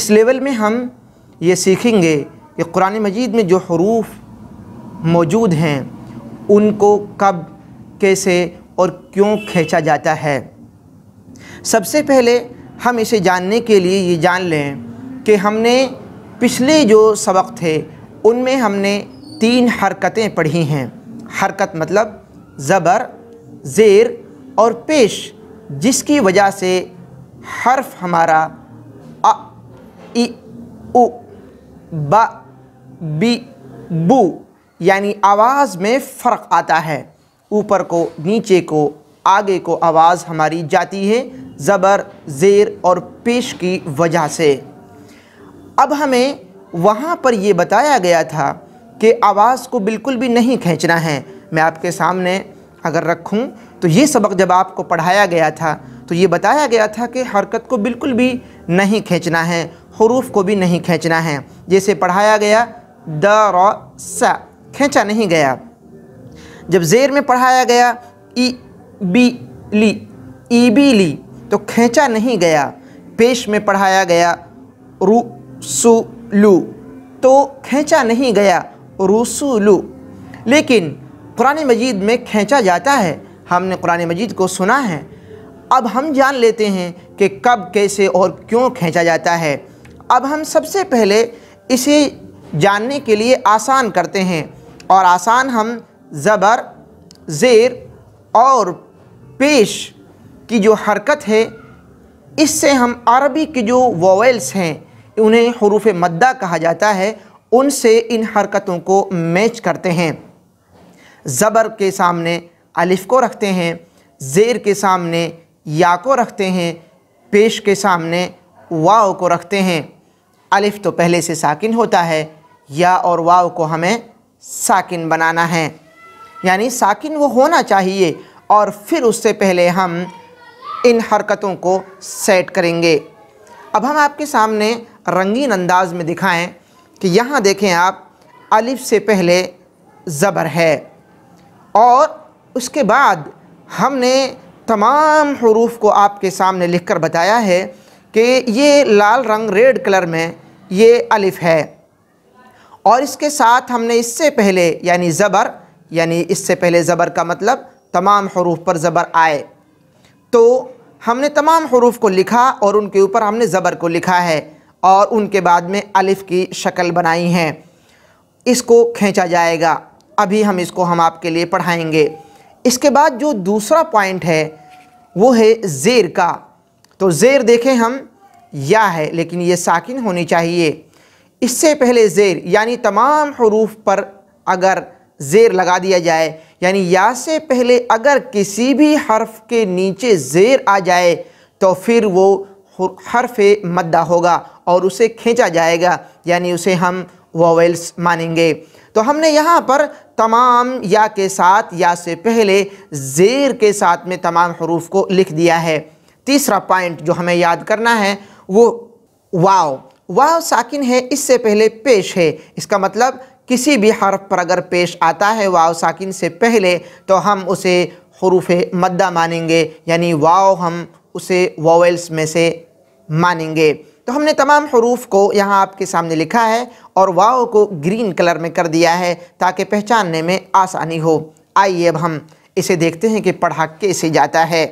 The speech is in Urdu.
اس لیول میں ہم یہ سیکھیں گے کہ قرآن مجید میں جو حروف موجود ہیں ان کو کب، کیسے اور کیوں کھینچا جاتا ہے۔ سب سے پہلے ہم اسے جاننے کے لیے یہ جان لیں کہ ہم نے پچھلے جو سبق تھے ان میں ہم نے 3 حرکتیں پڑھی ہیں۔ حرکت مطلب زبر، زیر اور پیش، جس کی وجہ سے حرف ہمارا ا، ای، او، با، بی، بو یعنی آواز میں فرق آتا ہے۔ اوپر کو، نیچے کو، آگے کو آواز ہماری جاتی ہے زبر، زیر اور پیش کی وجہ سے۔ اب ہمیں وہاں پر یہ بتایا گیا تھا کہ آواز کو بالکل بھی نہیں کھینچنا ہے۔ میں آپ کے سامنے اگر رکھوں تو یہ سبق جب آپ کو پڑھایا گیا تھا تو یہ بتایا گیا تھا کہ حرکت کو بالکل بھی نہیں کھینچنا ہے، حروف کو بھی نہیں کھینچنا ہے۔ جیسے پڑھایا گیا درس، کھینچا نہیں گیا۔ جب زیر میں پڑھایا گیا ای بی لی، ای بی لی، تو کھینچا نہیں گیا۔ پیش میں پڑھایا گیا رسولو، تو کھینچا نہیں گیا رسولو۔ لیکن قرآن مجید میں کھینچا جاتا ہے، ہم نے قرآن مجید کو سنا ہے۔ اب ہم جان لیتے ہیں کہ کب، کیسے اور کیوں کھینچا جاتا ہے۔ اب ہم سب سے پہلے اسے جاننے کے لیے آسان کرتے ہیں، اور آسان ہم زبر، زیر اور پیش کی جو حرکت ہے اس سے ہم عربی کی جو وویلس ہیں انہیں حروف مدہ کہا جاتا ہے، ان سے ان حرکتوں کو میچ کرتے ہیں۔ زبر کے سامنے الف کو رکھتے ہیں، زیر کے سامنے یا کو رکھتے ہیں، پیش کے سامنے واو کو رکھتے ہیں۔ الف تو پہلے سے ساکن ہوتا ہے، یا اور واو کو ہمیں ساکن بنانا ہے، یعنی ساکن وہ ہونا چاہیے، اور پھر اس سے پہلے ہم ان حرکتوں کو سیٹ کریں گے۔ اب ہم آپ کے سامنے رنگین انداز میں دکھائیں کہ یہاں دیکھیں آپ، الف سے پہلے زبر ہے، اور اس کے بعد ہم نے تمام حروف کو آپ کے سامنے لکھ کر بتایا ہے کہ یہ لال رنگ ریڈ کلر میں یہ الف ہے، اور اس کے ساتھ ہم نے اس سے پہلے یعنی زبر، یعنی اس سے پہلے زبر کا مطلب تمام حروف پر زبر آئے، تو ہم نے تمام حروف کو لکھا اور ان کے اوپر ہم نے زبر کو لکھا ہے، اور ان کے بعد میں الف کی شکل بنائی ہے۔ اس کو کھینچا جائے گا، ابھی ہم آپ کے لیے پڑھائیں گے۔ اس کے بعد جو دوسرا پوائنٹ ہے وہ ہے زیر کا۔ تو زیر دیکھیں ہم یا ہے، لیکن یہ ساکن ہونی چاہیے۔ اس سے پہلے زیر یعنی تمام حروف پر اگر زیر لگا دیا جائے، یعنی یا سے پہلے اگر کسی بھی حرف کے نیچے زیر آ جائے تو پھر وہ حرف مدہ ہوگا اور اسے کھینچا جائے گا، یعنی اسے ہم وویلس مانیں گے۔ تو ہم نے یہاں پر تمام یا کے ساتھ، یا سے پہلے زیر کے ساتھ میں تمام حروف کو لکھ دیا ہے۔ تیسرا پوائنٹ جو ہمیں یاد کرنا ہے وہ واو۔ واو ساکن ہے، اس سے پہلے پیش ہے، اس کا مطلب کسی بھی حرف پر اگر پیش آتا ہے واو ساکن سے پہلے تو ہم اسے حروف مدہ مانیں گے، یعنی واو ہم اسے وویلس میں سے مانیں گے۔ تو ہم نے تمام حروف کو یہاں آپ کے سامنے لکھا ہے اور واو کو گرین کلر میں کر دیا ہے تاکہ پہچاننے میں آسانی ہو۔ آئیے اب ہم اسے دیکھتے ہیں کہ پڑھا کیسے جاتا ہے۔